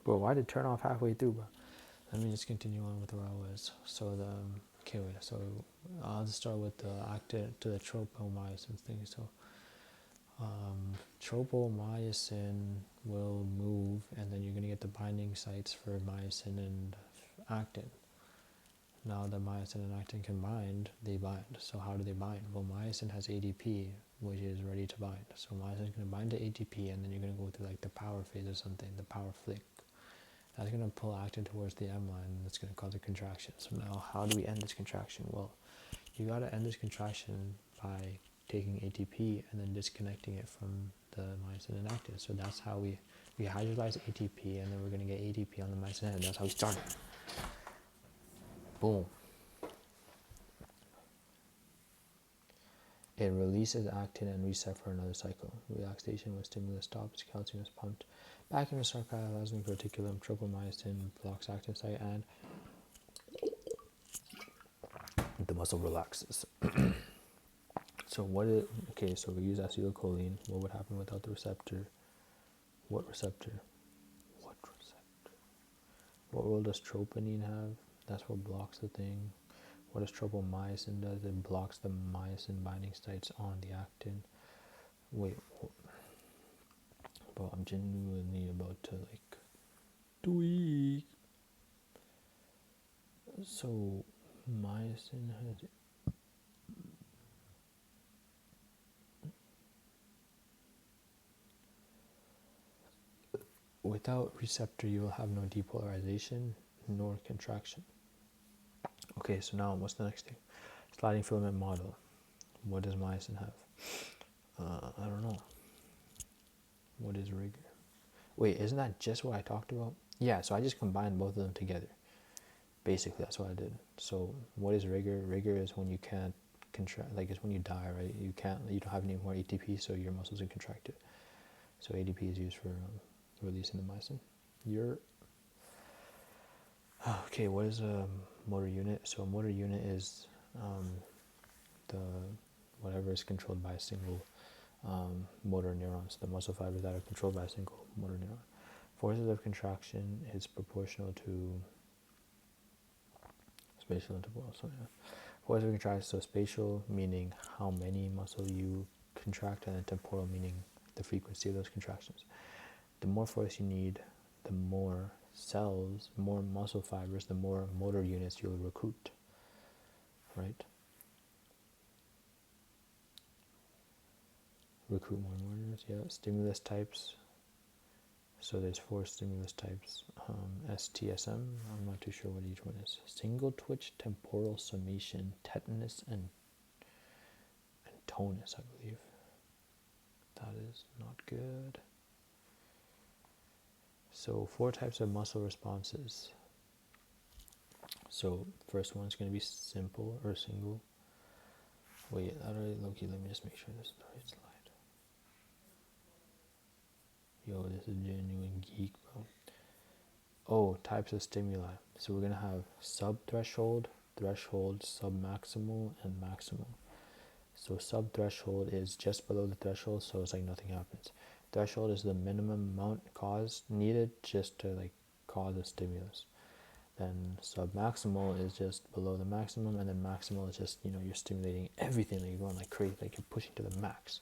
Bro, why did it turn off halfway through, bro? Let me just continue on with where I was. So the okay, wait. So I'll just start with the actin to the tropomyosin thing. So tropomyosin will move, and then you're gonna get the binding sites for myosin and actin. Now the myosin and actin can bind, they bind. So how do they bind? Well, myosin has ADP, which is ready to bind. So myosin is going to bind to ATP, and then you're going to go through like the power phase or something, the power flick. That's going to pull actin towards the M line, and that's going to cause a contraction. So now how do we end this contraction? Well, you got to end this contraction by taking ATP and then disconnecting it from the myosin and actin. So that's how we hydrolyze ATP, and then we're going to get ATP on the myosin head. That's how we started. Boom. It releases actin and reset for another cycle. Relaxation when stimulus stops, calcium is pumped back into sarcoplasmic reticulum, tropomyosin blocks actin site, and the muscle relaxes. So okay, so we use acetylcholine. What would happen without the receptor? What receptor? What receptor? What role does troponin have? That's what blocks the thing. What does tropomyosin does? It blocks the myosin binding sites on the actin. Wait, bro, I'm genuinely about to like tweak. So myosin has without receptor you will have no depolarization nor contraction. Okay, so now what's the next thing? Sliding filament model. What does myosin have? I don't know. What is rigor? Wait, isn't that just what I talked about? Yeah, so I just combined both of them together. Basically, that's what I did. So what is rigor? Rigor is when you can't contract, like it's when you die, right? You don't have any more ATP, so your muscles are contracted. So ATP is used for releasing the myosin. Okay, what is a motor unit? So a motor unit is the whatever is controlled by a single motor neuron. So the muscle fibers that are controlled by a single motor neuron. Forces of contraction is proportional to spatial and temporal. So yeah, forces of contraction. So spatial meaning how many muscle you contract, and then temporal meaning the frequency of those contractions. The more force you need, the more cells, more muscle fibers, the more motor units you'll recruit, right? Recruit more motors, yeah. Stimulus types. So there's 4 stimulus types. STSM, I'm not too sure what each one is. Single twitch, temporal summation, tetanus, and tonus, I believe. That is not good. So 4 types of muscle responses. So first one's going to be simple or single. Wait, low-key, let me just make sure this is the right slide. Yo, this is genuine geek, bro. Oh, types of stimuli. So we're going to have sub-threshold, threshold, sub-maximal, and maximal. So sub-threshold is just below the threshold, so it's like nothing happens. Threshold is the minimum amount needed just to like cause a stimulus. Then sub-maximal is just below the maximum, and then maximal is just, you're stimulating everything, like you're going like crazy, like you're pushing to the max.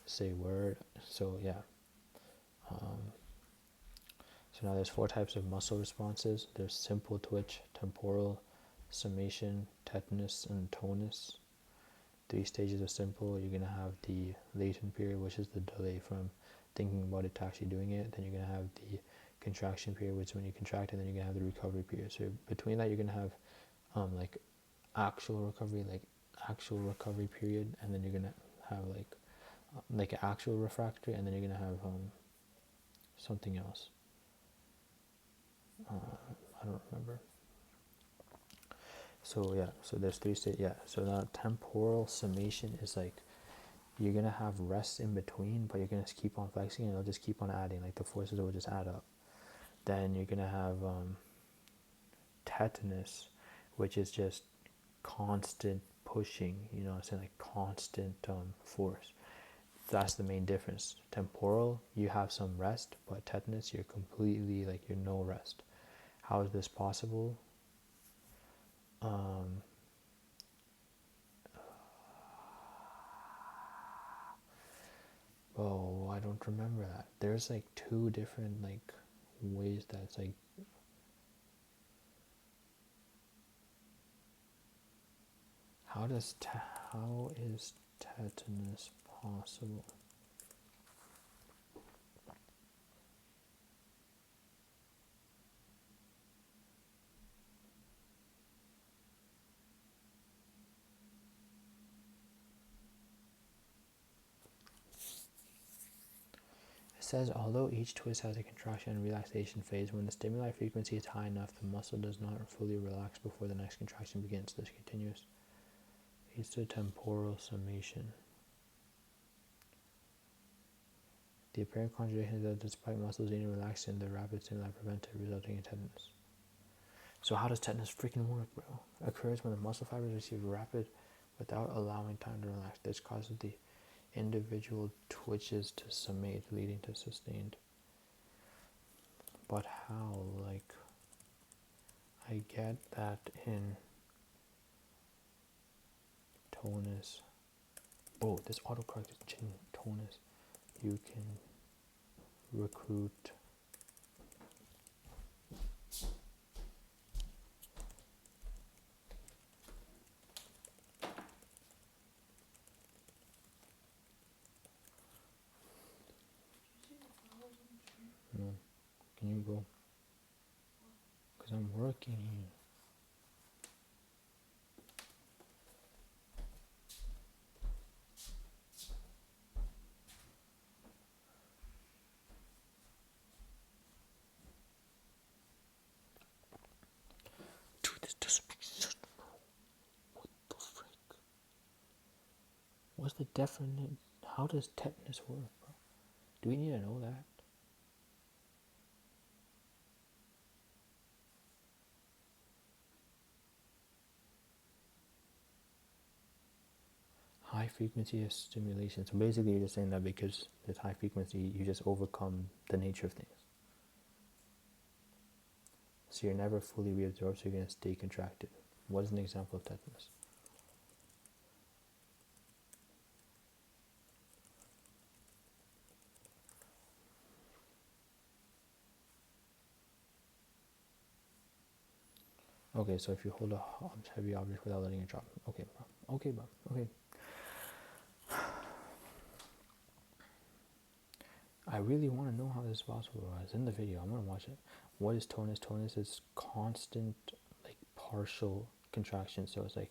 Say word. So yeah. So now there's 4 types of muscle responses. There's simple twitch, temporal, summation, tetanus, and tonus. 3 stages of simple. You're going to have the latent period, which is the delay from thinking about it to actually doing it. Then you're going to have the contraction period, which is when you contract, and then you're going to have the recovery period. So between that, you're going to have like actual recovery period, and then you're going to have like an actual refractory, and then you're going to have something else. I don't remember. So yeah, so there's 3 stages. Yeah, so now temporal summation is like you're gonna have rest in between, but you're gonna keep on flexing, and it'll just keep on adding. Like the forces will just add up. Then you're gonna have tetanus, which is just constant pushing. You know what I'm saying? Like constant force. That's the main difference. Temporal, you have some rest, but tetanus, you're completely like you're no rest. How is this possible? Oh, I don't remember that. There's like two different like ways that's like. How is tetanus possible? It says, although each twist has a contraction and relaxation phase, when the stimuli frequency is high enough, the muscle does not fully relax before the next contraction begins. This continues leads to temporal summation. The apparent contradiction is that despite muscles being relaxed in the rapid stimuli prevent it, resulting in tetanus. So how does tetanus freaking work, bro? It occurs when the muscle fibers receive rapid without allowing time to relax. This causes the individual twitches to summate, leading to sustained. But how? Like, I get that in tonus. Oh, this autocorrect is changing tonus. You can recruit no. Can you go? Because I'm working here. Dude, this doesn't make sense, bro. What the frick? What's the definite? How does tetanus work, bro? Do we need to know that? High frequency of stimulation. So basically, you're just saying that because it's high frequency, you just overcome the nature of things. So you're never fully reabsorbed, so you're going to stay contracted. What is an example of tetanus? Okay, so if you hold a heavy object without letting it drop. Okay, bro. Okay, bro. Okay. I really want to know how this is possible. It's in the video. I'm going to watch it. What is tonus? Tonus is constant, like, partial contraction. So it's like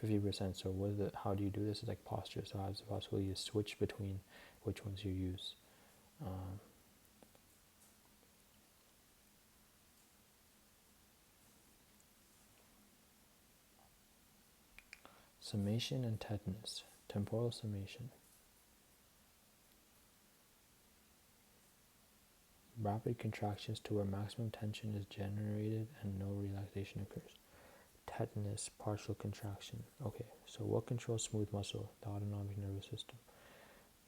50%. So what is it? How do you do this? It's like posture. So how is it possible you switch between which ones you use? Summation and tetanus. Temporal summation. Rapid contractions to where maximum tension is generated and no relaxation occurs. Tetanus, partial contraction. Okay, so what controls smooth muscle? The autonomic nervous system.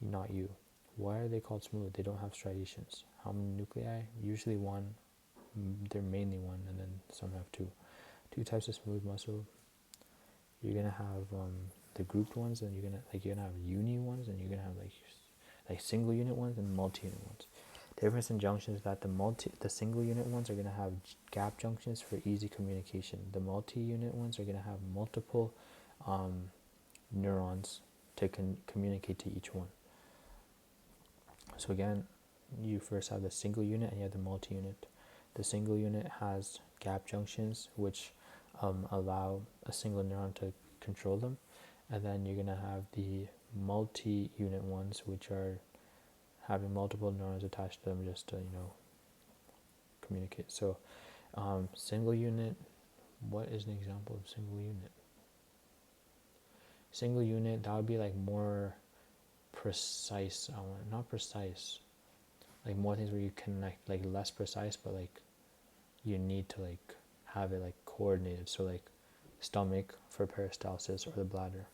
Not you. Why are they called smooth? They don't have striations. How many nuclei? Usually one. They're mainly one, and then some have two. Two types of smooth muscle. You're gonna have the grouped ones, and you're gonna have uni ones, and you're gonna have like single unit ones and multi-unit ones. The difference in junctions is that the single unit ones are gonna have gap junctions for easy communication. The multi-unit ones are gonna have multiple neurons to communicate to each one. So again, you first have the single unit and you have the multi-unit. The single unit has gap junctions which allow a single neuron to control them, and then you're going to have the multi-unit ones which are having multiple neurons attached to them just to communicate. So single unit, what is an example of single unit? Single unit, that would be like more precise. Not precise, like more things where you connect, like less precise, but like you need to like have it like coordinated. So like stomach for peristalsis or the bladder.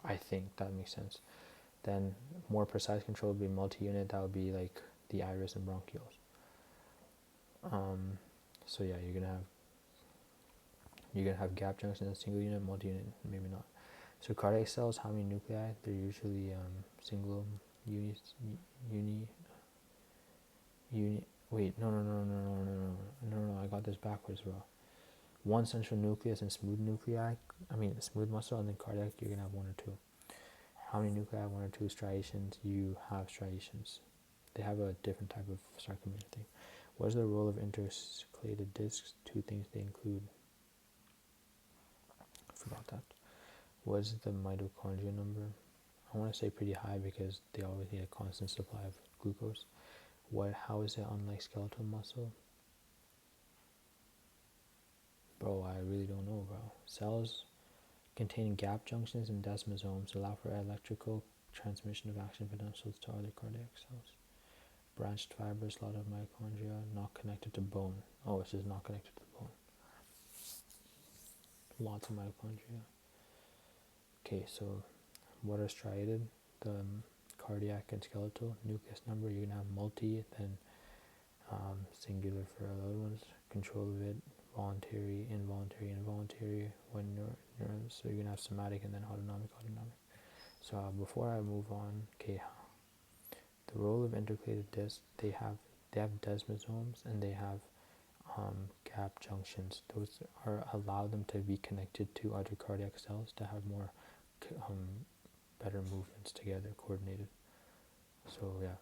I think that makes sense. Then more precise control would be multi-unit. That would be like the iris and bronchioles. So yeah, you're gonna have gap junctions in a single unit, multi-unit, maybe not. So cardiac cells, how many nuclei? They're usually single uni. Wait, no. I got this backwards, bro. One central nucleus and smooth nuclei. Smooth muscle, and then cardiac. You're gonna have one or two. How many nuclei? One or two striations. You have striations. They have a different type of sarcomere thing. What is the role of intercalated discs? Two things they include. I forgot that. What is the mitochondria number? I want to say pretty high because they always need a constant supply of glucose. How is it unlike skeletal muscle? Bro, I really don't know, bro. Cells containing gap junctions and desmosomes allow for electrical transmission of action potentials to other cardiac cells. Branched fibers, a lot of mitochondria, not connected to bone. Oh, it's just not connected to the bone. Lots of mitochondria. Okay, so what are striated? The cardiac and skeletal nucleus number, you're going to have multi, then singular for the other ones. Control of it, voluntary, involuntary, when neurons. So you're going to have somatic and then autonomic. So before I move on, okay, the role of intercalated discs, they have desmosomes and they have gap junctions. Those allow them to be connected to other cardiac cells to have more better movements together, coordinated. So yeah.